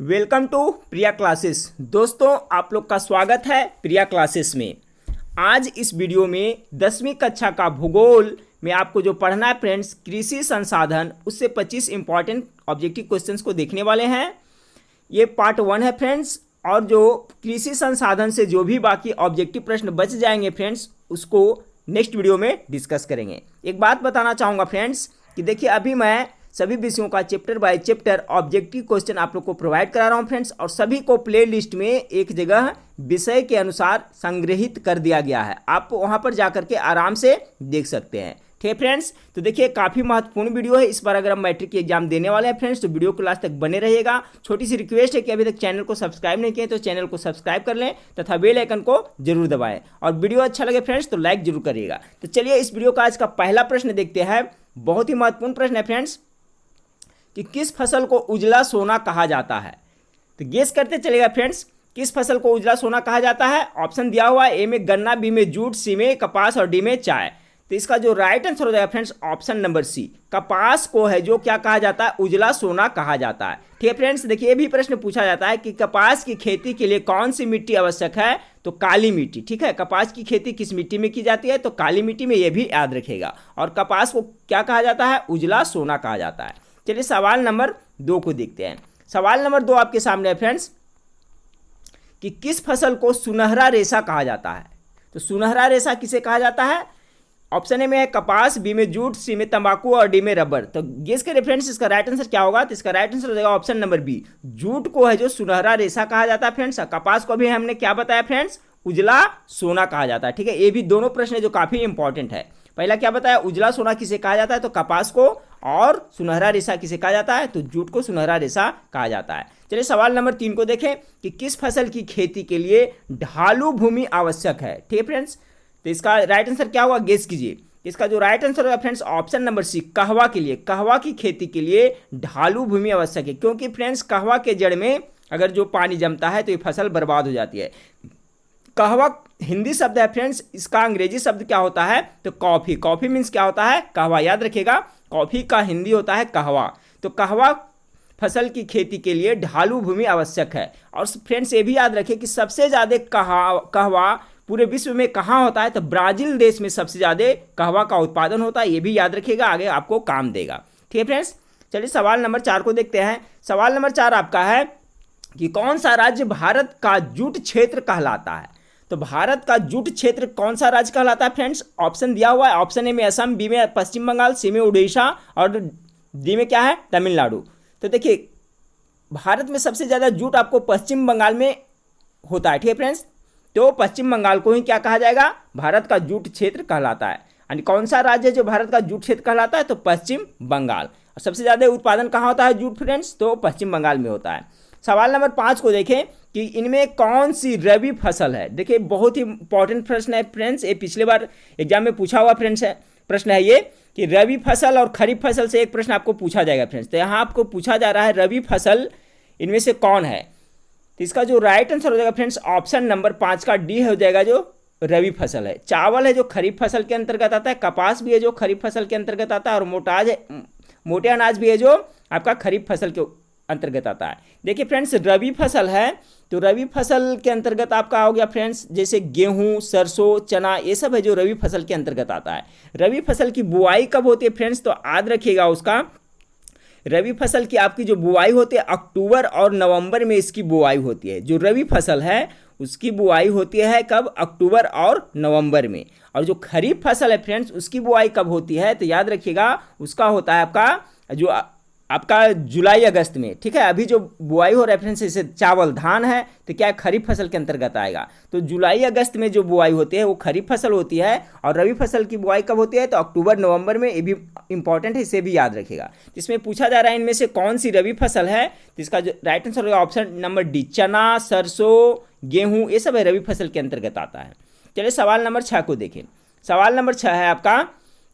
Welcome to Priya classes. दोस्तों आप लोग का स्वागत है प्रिया क्लासेस में। आज इस वीडियो में 10वीं कक्षा का भूगोल में आपको जो पढ़ना है फ्रेंड्स, कृषि संसाधन, उससे 25 इंपॉर्टेंट ऑब्जेक्टिव क्वेश्चंस को देखने वाले हैं। ये पार्ट 1 है फ्रेंड्स, और जो कृषि संसाधन से जो भी बाकी ऑब्जेक्टिव प्रश्न बच जाएंगे फ्रेंड्स, उसको नेक्स्ट वीडियो में डिस्कस करेंगे। एक बात बताना चाहूँगा फ्रेंड्स कि देखिए, अभी मैं सभी विषयों का chapter by chapter objective question आप लोग को प्रोवाइड करा रहा हूं फ्रेंड्स, और सभी को प्ले लिस्ट में एक जगह विषय के अनुसार संग्रहित कर दिया गया है। आप वहां पर जाकर के आराम से देख सकते हैं। ठीक है फ्रेंड्स, तो देखिए काफ़ी महत्वपूर्ण वीडियो है। इस बार अगर हम मैट्रिक की एग्जाम देने वाले हैं फ्रेंड्स, तो वीडियो को लास्ट तक बने रहिएगा। छोटी सी रिक्वेस्ट है कि अभी तक चैनल को सब्सक्राइब नहीं किए तो चैनल को सब्सक्राइब कर लें तथा बेल आइकन को जरूर दबाएं, और वीडियो अच्छा लगे फ्रेंड्स तो लाइक जरूर करिएगा। तो चलिए इस वीडियो का आज का पहला प्रश्न देखते हैं। बहुत ही महत्वपूर्ण प्रश्न है फ्रेंड्स कि किस फसल को उजला सोना कहा जाता है। तो गेस करते चलेगा फ्रेंड्स, किस फसल को उजला सोना कहा जाता है। ऑप्शन दिया हुआ है, ए में गन्ना, बी में जूट, सी में कपास और डी में चाय। तो इसका जो राइट आंसर हो जाएगा फ्रेंड्स ऑप्शन नंबर सी, कपास को है जो क्या कहा जाता है, उजला सोना कहा जाता है। ठीक है फ्रेंड्स, देखिए ये भी प्रश्न पूछा जाता है कि कपास की खेती के लिए कौन सी मिट्टी आवश्यक है, तो काली मिट्टी। ठीक है, कपास की खेती किस मिट्टी में की जाती है, तो काली मिट्टी में, ये भी याद रखेगा। और कपास को क्या कहा जाता है, उजला सोना कहा जाता है। चलिए सवाल नंबर 2 को देखते हैं। सवाल नंबर 2 आपके सामने है फ्रेंड्स कि किस फसल को सुनहरा रेशा कहा जाता है। तो सुनहरा रेशा किसे कहा जाता है। ऑप्शन ए में है कपास, बी में जूट, सी में तंबाकू और डी में रबर। तो गेस करिए फ्रेंड्स इसका राइट आंसर क्या होगा। तो इसका राइट आंसर हो जाएगा ऑप्शन नंबर बी, जूट को है जो सुनहरा रेशा कहा जाता है फ्रेंड्स। कपास को भी हमने क्या बताया फ्रेंड्स, उजला सोना कहा जाता है। ठीक है, ये भी दोनों प्रश्न जो काफी इंपॉर्टेंट है। पहला क्या बताया, उजला सोना किसे कहा जाता है, तो कपास को, और सुनहरा रेशा किसे कहा जाता है, तो जूट को सुनहरा रेशा कहा जाता है। चलिए सवाल नंबर 3 को देखें कि किस फसल की खेती के लिए ढालू भूमि आवश्यक है। ठीक है फ्रेंड्स, तो इसका राइट आंसर क्या होगा, गेस कीजिए। इसका जो राइट आंसर होगा फ्रेंड्स ऑप्शन नंबर सी, कहवा के लिए, कहवा की खेती के लिए ढालू भूमि आवश्यक है। क्योंकि फ्रेंड्स कहवा के जड़ में अगर जो पानी जमता है तो ये फसल बर्बाद हो जाती है। कहवा हिंदी शब्द है फ्रेंड्स, इसका अंग्रेजी शब्द क्या होता है, तो कॉफी। कॉफी मीन्स क्या होता है, कहवा। याद रखिएगा, कॉफी का हिंदी होता है कहवा। तो कहवा फसल की खेती के लिए ढालू भूमि आवश्यक है। और फ्रेंड्स ये भी याद रखिए कि सबसे ज़्यादा कहवा पूरे विश्व में कहाँ होता है, तो ब्राजील देश में सबसे ज़्यादा कहवा का उत्पादन होता है। ये भी याद रखिएगा, आगे आपको काम देगा। ठीक है फ्रेंड्स, चलिए सवाल नंबर 4 को देखते हैं। सवाल नंबर 4 आपका है कि कौन सा राज्य भारत का जूट क्षेत्र कहलाता है। तो भारत का जूट क्षेत्र कौन सा राज्य कहलाता है फ्रेंड्स। ऑप्शन दिया हुआ है, ऑप्शन ए में असम, बी में पश्चिम बंगाल, सी में उड़ीसा और डी में क्या है, तमिलनाडु। तो देखिए भारत में सबसे ज़्यादा जूट आपको पश्चिम बंगाल में होता है। ठीक है फ्रेंड्स, तो पश्चिम बंगाल को ही क्या कहा जाएगा, भारत का जूट क्षेत्र कहलाता है। यानी कौन सा राज्य जो भारत का जूट क्षेत्र कहलाता है, तो पश्चिम बंगाल। और सबसे ज़्यादा उत्पादन कहाँ होता है जूट फ्रेंड्स, तो पश्चिम बंगाल में होता है। सवाल नंबर 5 को देखें कि इनमें कौन सी रबी फसल है। देखिए बहुत ही इंपॉर्टेंट प्रश्न है फ्रेंड्स, ये पिछले बार एग्जाम में पूछा हुआ फ्रेंड्स है, प्रश्न है ये कि रबी फसल और खरीफ फसल से एक प्रश्न आपको पूछा जाएगा फ्रेंड्स। तो यहाँ आपको पूछा जा रहा है रबी फसल इनमें से कौन है। तो इसका जो राइट आंसर हो जाएगा फ्रेंड्स ऑप्शन नंबर 5 का डी हो जाएगा, जो रबी फसल है। चावल है जो खरीफ फसल के अंतर्गत आता है, कपास भी है जो खरीफ फसल के अंतर्गत आता है, और मोटे अनाज भी है जो आपका खरीफ फसल के अंतर्गत आता है। देखिए फ्रेंड्स रबी फसल है, तो रबी फसल के अंतर्गत आपका हो गया फ्रेंड्स जैसे गेहूं, सरसों, चना, ये सब है जो रबी फसल के अंतर्गत आता है। रबी फसल की बुआई कब होती है फ्रेंड्स, तो याद रखिएगा उसका, रबी फसल की आपकी जो बुआई होती है अक्टूबर और नवंबर में इसकी बुआई होती है। जो रबी फसल है उसकी बुआई होती है कब, अक्टूबर और नवंबर में। और जो खरीफ फसल है फ्रेंड्स उसकी बुआई कब होती है, तो याद रखिएगा उसका होता है आपका जो आपका जुलाई अगस्त में। ठीक है, अभी जो बुआई हो रहा है फ्रेंड्स जैसे चावल धान है तो क्या है, खरीफ फसल के अंतर्गत आएगा। तो जुलाई अगस्त में जो बुआई होती है वो खरीफ फसल होती है, और रबी फसल की बुआई कब होती है, तो अक्टूबर नवंबर में। ये भी इंपॉर्टेंट है, इसे भी याद रखेगा। इसमें पूछा जा रहा है इनमें से कौन सी रबी फसल है, तो इसका जो राइट आंसर होगा ऑप्शन नंबर डी, चना, सरसों, गेहूँ, ये सब है रबी फसल के अंतर्गत आता है। चलिए सवाल नंबर 6 को देखें। सवाल नंबर 6 है आपका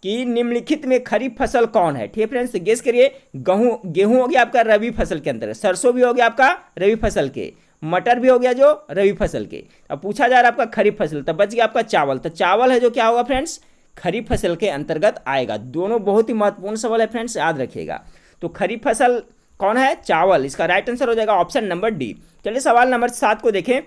कि निम्नलिखित में खरीफ फसल कौन है। ठीक है फ्रेंड्स, गेस करिए। गेहूं हो गया आपका रबी फसल के अंतर्गत, सरसों भी हो गया आपका रबी फसल के, मटर भी हो गया जो रबी फसल के। अब पूछा जा रहा है आपका खरीफ फसल, तब बच गया आपका चावल। तो चावल है जो क्या होगा फ्रेंड्स, खरीफ फसल के अंतर्गत आएगा। दोनों बहुत ही महत्वपूर्ण सवाल है फ्रेंड्स, याद रखिएगा। तो खरीफ फसल कौन है? चावल। इसका राइट आंसर हो जाएगा ऑप्शन नंबर डी। चलिए सवाल नंबर 7 को देखें।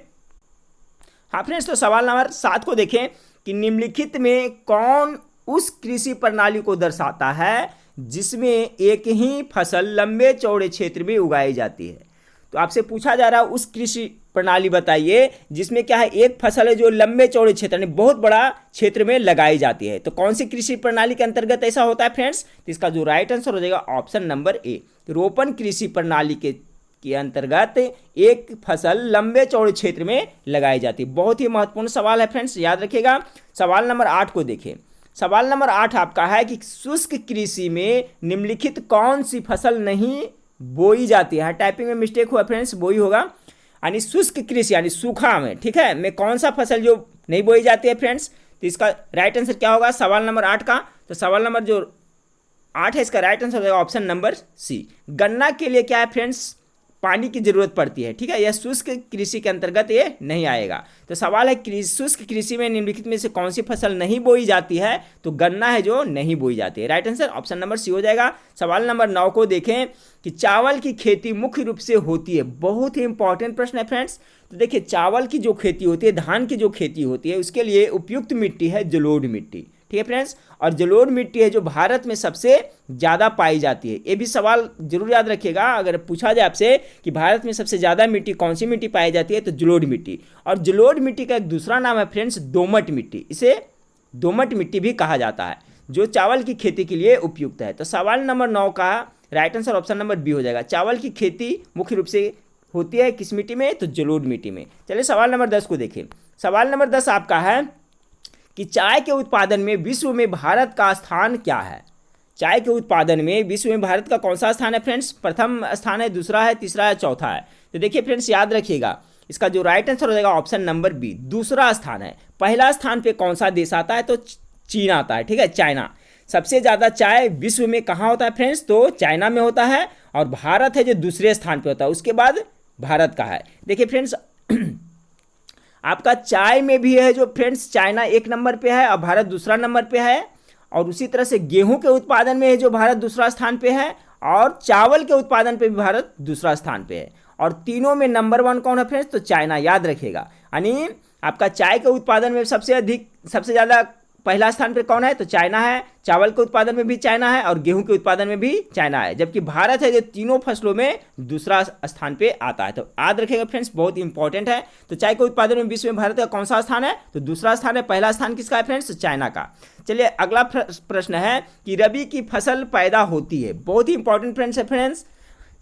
हाँ फ्रेंड्स, तो सवाल नंबर 7 को देखें कि निम्नलिखित में कौन उस कृषि प्रणाली को दर्शाता है जिसमें एक ही फसल लंबे चौड़े क्षेत्र में उगाई जाती है। तो आपसे पूछा जा रहा है उस कृषि प्रणाली बताइए जिसमें क्या है, एक फसल है जो लंबे चौड़े क्षेत्र यानी बहुत बड़ा क्षेत्र में लगाई जाती है। तो कौन सी कृषि प्रणाली के अंतर्गत ऐसा होता है फ्रेंड्स? तो इसका जो राइट आंसर हो जाएगा ऑप्शन नंबर ए, रोपण कृषि प्रणाली के अंतर्गत एक फसल लंबे चौड़े क्षेत्र में लगाई जाती है। बहुत ही महत्वपूर्ण सवाल है फ्रेंड्स, याद रखिएगा। सवाल नंबर 8 को देखें। सवाल नंबर 8 आपका है कि शुष्क कृषि में निम्नलिखित कौन सी फसल नहीं बोई जाती है? टाइपिंग में मिस्टेक हुआ फ्रेंड्स, बोई होगा। यानी शुष्क कृषि यानी सूखा में, ठीक है, में कौन सा फसल जो नहीं बोई जाती है फ्रेंड्स? तो इसका राइट आंसर क्या होगा सवाल नंबर 8 का? तो सवाल नंबर जो 8 है इसका राइट आंसर हो जाएगा ऑप्शन नंबर सी। गन्ना के लिए क्या है फ्रेंड्स, पानी की जरूरत पड़ती है, ठीक है, यह शुष्क कृषि के अंतर्गत ये नहीं आएगा। तो सवाल है शुष्क कृषि में निम्नलिखित में से कौन सी फसल नहीं बोई जाती है? तो गन्ना है जो नहीं बोई जाती है। Right answer option number C हो जाएगा। सवाल नंबर 9 को देखें कि चावल की खेती मुख्य रूप से होती है। बहुत ही इंपॉर्टेंट प्रश्न है फ्रेंड्स। तो देखिए, चावल की जो खेती होती है, धान की जो खेती होती है, उसके लिए उपयुक्त मिट्टी है जलोढ़ मिट्टी, ठीक है फ्रेंड्स। और जलोढ़ मिट्टी है जो भारत में सबसे ज़्यादा पाई जाती है। ये भी सवाल जरूर याद रखिएगा, अगर पूछा जाए आपसे कि भारत में सबसे ज़्यादा मिट्टी कौन सी मिट्टी पाई जाती है, तो जलोढ़ मिट्टी। और जलोढ़ मिट्टी का एक दूसरा नाम है फ्रेंड्स दोमट मिट्टी। इसे दोमट मिट्टी भी कहा जाता है, जो चावल की खेती के लिए उपयुक्त है। तो सवाल नंबर 9 का right answer option number B हो जाएगा। चावल की खेती मुख्य रूप से होती है किस मिट्टी में? तो जलोढ़ मिट्टी में। चलिए सवाल नंबर 10 को देखें। सवाल नंबर 10 आपका है कि चाय के उत्पादन में विश्व में भारत का स्थान क्या है? चाय के उत्पादन में विश्व में भारत का कौन सा स्थान है फ्रेंड्स? प्रथम स्थान है, दूसरा है, तीसरा है, चौथा है? तो देखिए फ्रेंड्स, याद रखिएगा, इसका जो राइट आंसर हो जाएगा ऑप्शन नंबर बी, दूसरा स्थान है। पहला स्थान पे कौन सा देश आता है? तो चीन आता है, ठीक है, चाइना। सबसे ज़्यादा चाय विश्व में कहाँ होता है फ्रेंड्स? तो चाइना में होता है। और भारत है जो दूसरे स्थान पे होता है, उसके बाद भारत का है। देखिए फ्रेंड्स, आपका चाय में भी है जो फ्रेंड्स चाइना 1 नंबर पे है और भारत दूसरा नंबर पे है। और उसी तरह से गेहूं के उत्पादन में है जो भारत दूसरा स्थान पे है, और चावल के उत्पादन पे भी भारत दूसरा स्थान पे है। और तीनों में नंबर 1 कौन है फ्रेंड्स? तो चाइना, याद रखिएगा। यानी आपका चाय के उत्पादन में सबसे ज़्यादा पहला स्थान पे कौन है? तो चाइना है। चावल के उत्पादन में भी चाइना है और गेहूं के उत्पादन में भी चाइना है। जबकि भारत है जो तीनों फसलों में दूसरा स्थान पे आता है। तो याद रखिएगा फ्रेंड्स, बहुत इंपॉर्टेंट है। तो चाय के उत्पादन में विश्व में भारत का कौन सा स्थान है? तो दूसरा स्थान है। पहला स्थान किसका है फ्रेंड्स? चाइना का। चलिए अगला प्रश्न है कि रबी की फसल पैदा होती है। बहुत ही इंपॉर्टेंट फ्रेंड्स है फ्रेंड्स।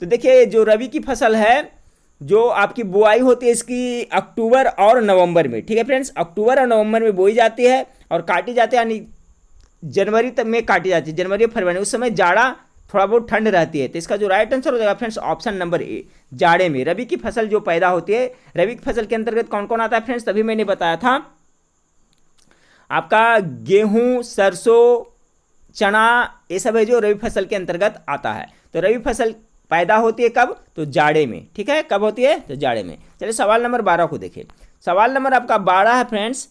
तो देखिए, जो रबी की फसल है जो आपकी बुआई होती है इसकी अक्टूबर और नवंबर में, ठीक है फ्रेंड्स, अक्टूबर और नवंबर में बोई जाती है और काटी जाती है, यानी जनवरी तक में काटी जाती है, जनवरी फरवरी। उस समय जाड़ा, थोड़ा बहुत ठंड रहती है। तो इसका जो राइट आंसर हो जाएगा फ्रेंड्स ऑप्शन नंबर ए, जाड़े में रबी की फसल जो पैदा होती है। रबी की फसल के अंतर्गत कौन कौन आता है फ्रेंड्स? तभी मैंने बताया था, आपका गेहूं, सरसों, चना, ये सब है जो रबी फसल के अंतर्गत आता है। तो रबी फसल पैदा होती है कब? तो जाड़े में, ठीक है। कब होती है? तो जाड़े में। चलिए सवाल नंबर 12 को देखें। सवाल नंबर आपका 12 है फ्रेंड्स,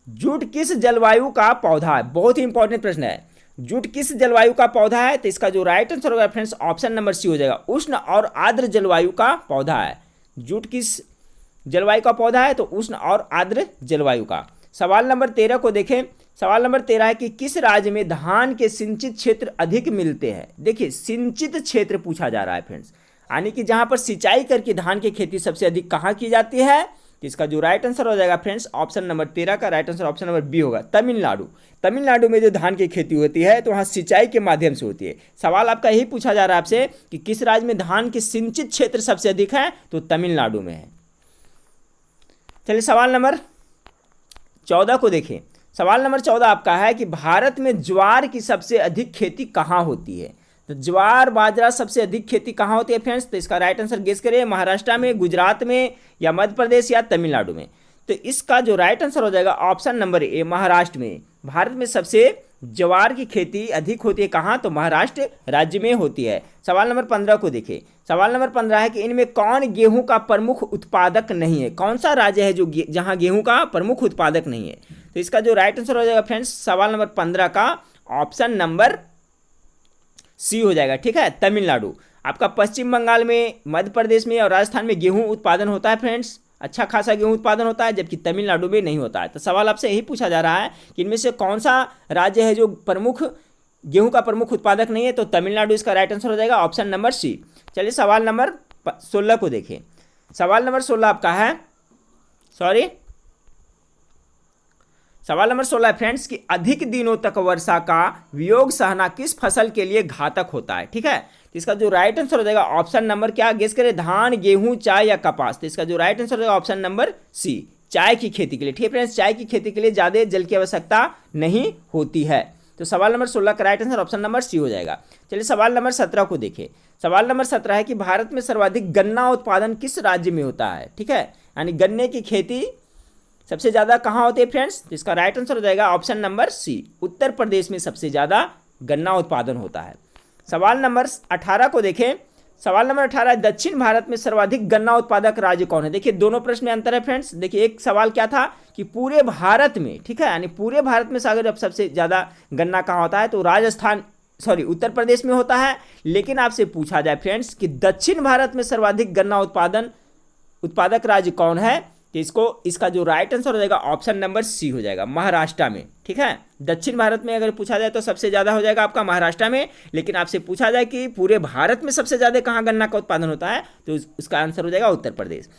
जूट किस जलवायु का पौधा है? बहुत ही इंपॉर्टेंट प्रश्न है। जूट किस जलवायु का पौधा है? तो इसका जो राइट आंसर होगा फ्रेंड्स ऑप्शन नंबर सी हो जाएगा, उष्ण और आर्द्र जलवायु का पौधा है। जूट किस जलवायु का पौधा है? तो उष्ण और आर्द्र जलवायु का। सवाल नंबर 13 को देखें। सवाल नंबर 13 है कि किस राज्य में धान के सिंचित क्षेत्र अधिक मिलते हैं? देखिए, सिंचित क्षेत्र पूछा जा रहा है फ्रेंड्स, यानी कि जहां पर सिंचाई करके धान की खेती सबसे अधिक कहां की जाती है? तो इसका जो राइट आंसर हो जाएगा फ्रेंड्स ऑप्शन नंबर 13 का right answer option number B होगा, तमिलनाडु। तमिलनाडु में जो धान की खेती होती है तो वहाँ सिंचाई के माध्यम से होती है। सवाल आपका यही पूछा जा रहा है आपसे कि किस राज्य में धान के सिंचित क्षेत्र सबसे अधिक है? तो तमिलनाडु में है। चलिए सवाल नंबर 14 को देखें। सवाल नंबर 14 आपका है कि भारत में ज्वार की सबसे अधिक खेती कहाँ होती है? तो ज्वार बाजरा सबसे अधिक खेती कहाँ होती है फ्रेंड्स? तो इसका राइट आंसर गेस करिए, महाराष्ट्र में, गुजरात में, या मध्य प्रदेश, या तमिलनाडु में। तो इसका जो राइट आंसर हो जाएगा ऑप्शन नंबर ए, महाराष्ट्र में। भारत में सबसे ज्वार की खेती अधिक होती है कहाँ? तो महाराष्ट्र राज्य में होती है। सवाल नंबर 15 को देखिए। सवाल नंबर 15 है कि इनमें कौन गेहूं का प्रमुख उत्पादक नहीं है? कौन सा राज्य है जो जहां गेहूं का प्रमुख उत्पादक नहीं है? तो इसका जो राइट आंसर हो जाएगा फ्रेंड्स सवाल नंबर 15 का ऑप्शन नंबर सी हो जाएगा, ठीक है, तमिलनाडु। आपका पश्चिम बंगाल में, मध्य प्रदेश में और राजस्थान में गेहूं उत्पादन होता है फ्रेंड्स, अच्छा खासा गेहूं उत्पादन होता है, जबकि तमिलनाडु में नहीं होता है। तो सवाल आपसे यही पूछा जा रहा है कि इनमें से कौन सा राज्य है जो गेहूं का प्रमुख उत्पादक नहीं है, तो तमिलनाडु इसका राइट आंसर हो जाएगा, ऑप्शन नंबर सी। चलिए सवाल नंबर 16 को देखें। सवाल नंबर 16 आपका है, सवाल नंबर 16 है फ्रेंड्स कि अधिक दिनों तक वर्षा का वियोग सहना किस फसल के लिए घातक होता है। ठीक है, तो इसका जो राइट आंसर हो जाएगा ऑप्शन नंबर, क्या गेस करें, धान, गेहूं, चाय या कपास। तो इसका जो राइट आंसर हो जाएगा ऑप्शन नंबर सी, चाय की खेती के लिए। ठीक है फ्रेंड्स, चाय की खेती के लिए ज़्यादा जल की आवश्यकता नहीं होती है। तो सवाल नंबर 16 का right answer option number C हो जाएगा। चलिए सवाल नंबर 17 को देखें। सवाल नंबर 17 है कि भारत में सर्वाधिक गन्ना उत्पादन किस राज्य में होता है। ठीक है, यानी गन्ने की खेती सबसे ज़्यादा कहाँ होती है फ्रेंड्स। तो इसका राइट आंसर हो जाएगा ऑप्शन नंबर सी, उत्तर प्रदेश में सबसे ज़्यादा गन्ना उत्पादन होता है। सवाल नंबर 18 को देखें। सवाल नंबर 18, दक्षिण भारत में सर्वाधिक गन्ना उत्पादक राज्य कौन है। देखिए दोनों प्रश्न में अंतर है फ्रेंड्स। देखिए एक सवाल क्या था कि पूरे भारत में, ठीक है, यानी पूरे भारत में सागर अब सबसे ज़्यादा गन्ना कहाँ होता है, तो उत्तर प्रदेश में होता है। लेकिन आपसे पूछा जाए फ्रेंड्स कि दक्षिण भारत में सर्वाधिक गन्ना उत्पादक राज्य कौन है, तो इसका जो राइट आंसर हो जाएगा ऑप्शन नंबर सी हो जाएगा, महाराष्ट्र में। ठीक है, दक्षिण भारत में अगर पूछा जाए तो सबसे ज़्यादा हो जाएगा आपका महाराष्ट्र में। लेकिन आपसे पूछा जाए कि पूरे भारत में सबसे ज़्यादा कहाँ गन्ना का उत्पादन होता है, तो उसका आंसर हो जाएगा उत्तर प्रदेश।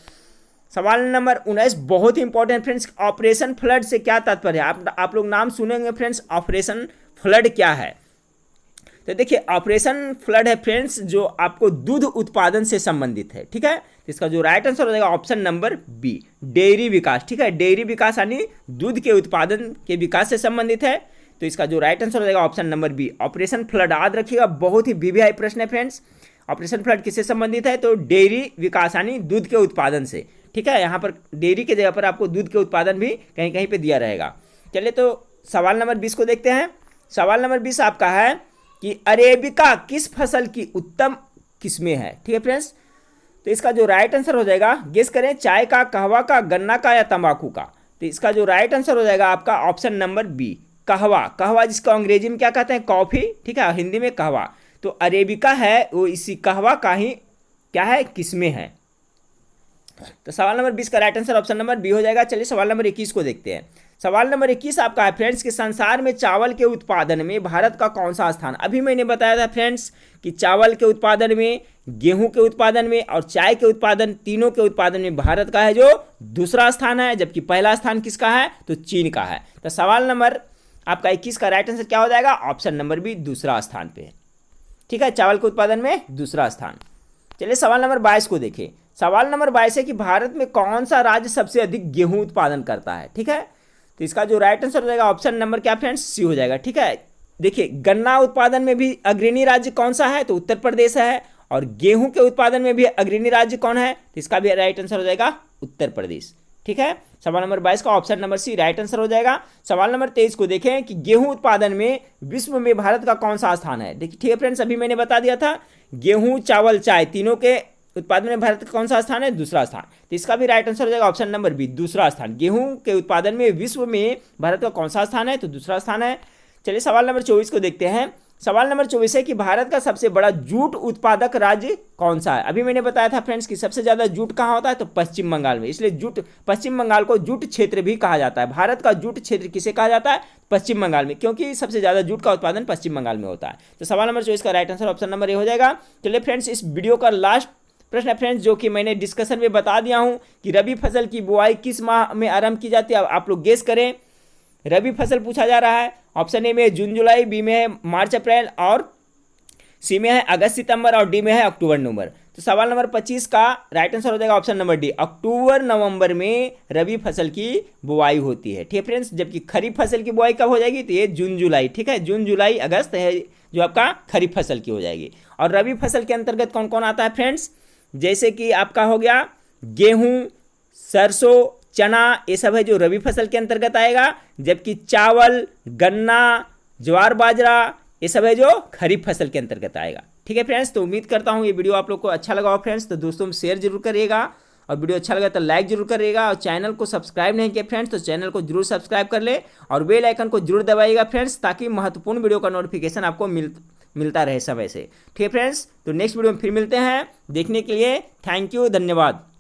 सवाल नंबर 19 बहुत ही इंपॉर्टेंट फ्रेंड्स, ऑपरेशन फ्लड से क्या तात्पर्य है। आप लोग नाम सुनेंगे फ्रेंड्स, ऑपरेशन फ्लड क्या है। तो देखिए ऑपरेशन फ्लड है फ्रेंड्स जो आपको दूध उत्पादन से संबंधित है। ठीक है, तो इसका जो राइट आंसर हो जाएगा ऑप्शन नंबर बी, डेयरी विकास। ठीक है, डेयरी विकास यानी दूध के उत्पादन के विकास से संबंधित है। तो इसका जो राइट आंसर हो जाएगा option number B, operation flood. याद रखिएगा, बहुत ही वीवीआई प्रश्न है फ्रेंड्स। ऑपरेशन फ्लड किससे संबंधित है, तो डेयरी विकास यानी दूध के उत्पादन से। ठीक है, यहाँ पर डेयरी की जगह पर आपको दूध के उत्पादन भी कहीं कहीं पर दिया रहेगा। चलिए तो सवाल नंबर 20 को देखते हैं। सवाल नंबर 20 आपका है कि अरेबिका किस फसल की उत्तम किस्में है। ठीक है फ्रेंड्स, तो इसका जो राइट आंसर हो जाएगा, गेस करें, चाय का, कहवा का, गन्ना का या तंबाकू का। तो इसका जो राइट आंसर हो जाएगा आपका ऑप्शन नंबर बी, कहवा। कहवा जिसको अंग्रेजी में क्या कहते हैं, कॉफ़ी। ठीक है, हिंदी में कहवा। तो अरेबिका है वो इसी कहवा का ही क्या है, किस्में हैं। तो सवाल नंबर 20 का right answer option number B हो जाएगा। चलिए सवाल नंबर 21 को देखते हैं। सवाल नंबर 21 आपका है फ्रेंड्स कि संसार में चावल के उत्पादन में भारत का कौन सा स्थान। अभी मैंने बताया था फ्रेंड्स कि चावल के उत्पादन में, गेहूं के उत्पादन में और चाय के उत्पादन, तीनों के उत्पादन में भारत का है जो दूसरा स्थान है, जबकि पहला स्थान किसका है, तो चीन का है। तो सवाल नंबर आपका 21 का राइट आंसर क्या हो जाएगा, ऑप्शन नंबर बी, दूसरा स्थान पे है। ठीक है, चावल के उत्पादन में दूसरा स्थान। चलिए सवाल नंबर 22 को देखें। सवाल नंबर 22 है कि भारत में कौन सा राज्य सबसे अधिक गेहूं उत्पादन करता है। ठीक है, तो इसका जो राइट आंसर हो जाएगा ऑप्शन नंबर क्या फ्रेंड्स, सी हो जाएगा। ठीक है, देखिए गन्ना उत्पादन में भी अग्रणी राज्य कौन सा है, तो उत्तर प्रदेश है। और गेहूं के उत्पादन में भी अग्रणी राज्य कौन है, तो इसका भी राइट आंसर हो जाएगा उत्तर प्रदेश। ठीक है, सवाल नंबर 22 का option number C right answer हो जाएगा। सवाल नंबर 23 को देखें कि गेहूं उत्पादन में विश्व में भारत का कौन सा स्थान है। देखिए ठीक है फ्रेंड्स, अभी मैंने बता दिया था गेहूं, चावल, चाय तीनों के उत्पादन में भारत का कौन सा स्थान है, दूसरा स्थान। तो इसका भी राइट आंसर हो जाएगा ऑप्शन नंबर बी, दूसरा स्थान। गेहूं के उत्पादन में विश्व में भारत का कौन सा स्थान है, तो दूसरा स्थान है। चलिए सवाल नंबर 24 को देखते हैं। सवाल नंबर 24 है कि भारत का सबसे बड़ा जूट उत्पादक राज्य कौन सा है। अभी मैंने बताया था फ्रेंड्स कि सबसे ज़्यादा जूट कहाँ होता है, तो पश्चिम बंगाल में। इसलिए पश्चिम बंगाल को जूट क्षेत्र भी कहा जाता है। भारत का जूट क्षेत्र किसे कहा जाता है, पश्चिम बंगाल में, क्योंकि सबसे ज़्यादा जूट का उत्पादन पश्चिम बंगाल में होता है। तो सवाल नंबर 24 का right answer option number A हो जाएगा। चलिए फ्रेंड्स, इस वीडियो का लास्ट प्रश्न है फ्रेंड्स, जो कि मैंने डिस्कशन में बता दिया हूं कि रबी फसल की बुआई किस माह में आरंभ की जाती है। अब आप लोग गेस करें। रबी फसल पूछा जा रहा है। ऑप्शन ए में जून जुलाई, बी में है मार्च अप्रैल और सी में है अगस्त सितंबर और डी में है अक्टूबर नवंबर। तो सवाल नंबर 25 का राइट आंसर हो जाएगा ऑप्शन नंबर डी, अक्टूबर नवंबर में रबी फसल की बुआई होती है। ठीक है फ्रेंड्स, जबकि खरीफ फसल की बुआई कब हो जाएगी, तो ये जून जुलाई। ठीक है, जून जुलाई अगस्त है जो आपका खरीफ फसल की हो जाएगी। और रबी फसल के अंतर्गत कौन कौन आता है फ्रेंड्स, जैसे कि आपका हो गया गेहूं, सरसों, चना, ये सब है जो रबी फसल के अंतर्गत आएगा। जबकि चावल, गन्ना, ज्वार, बाजरा, ये सब है जो खरीफ फसल के अंतर्गत आएगा। ठीक है फ्रेंड्स, तो उम्मीद करता हूँ ये वीडियो आप लोग को अच्छा लगा हो फ्रेंड्स। तो दोस्तों में शेयर जरूर करिएगा और वीडियो अच्छा लगा तो लाइक जरूर करिएगा। और चैनल को सब्सक्राइब नहीं किया फ्रेंड्स, तो चैनल को जरूर सब्सक्राइब कर ले और बेल आइकन को जरूर दबाइएगा फ्रेंड्स, ताकि महत्वपूर्ण वीडियो का नोटिफिकेशन आपको मिलता रहे समय से। ठीक है फ्रेंड्स, तो नेक्स्ट वीडियो में फिर मिलते हैं। देखने के लिए थैंक यू, धन्यवाद।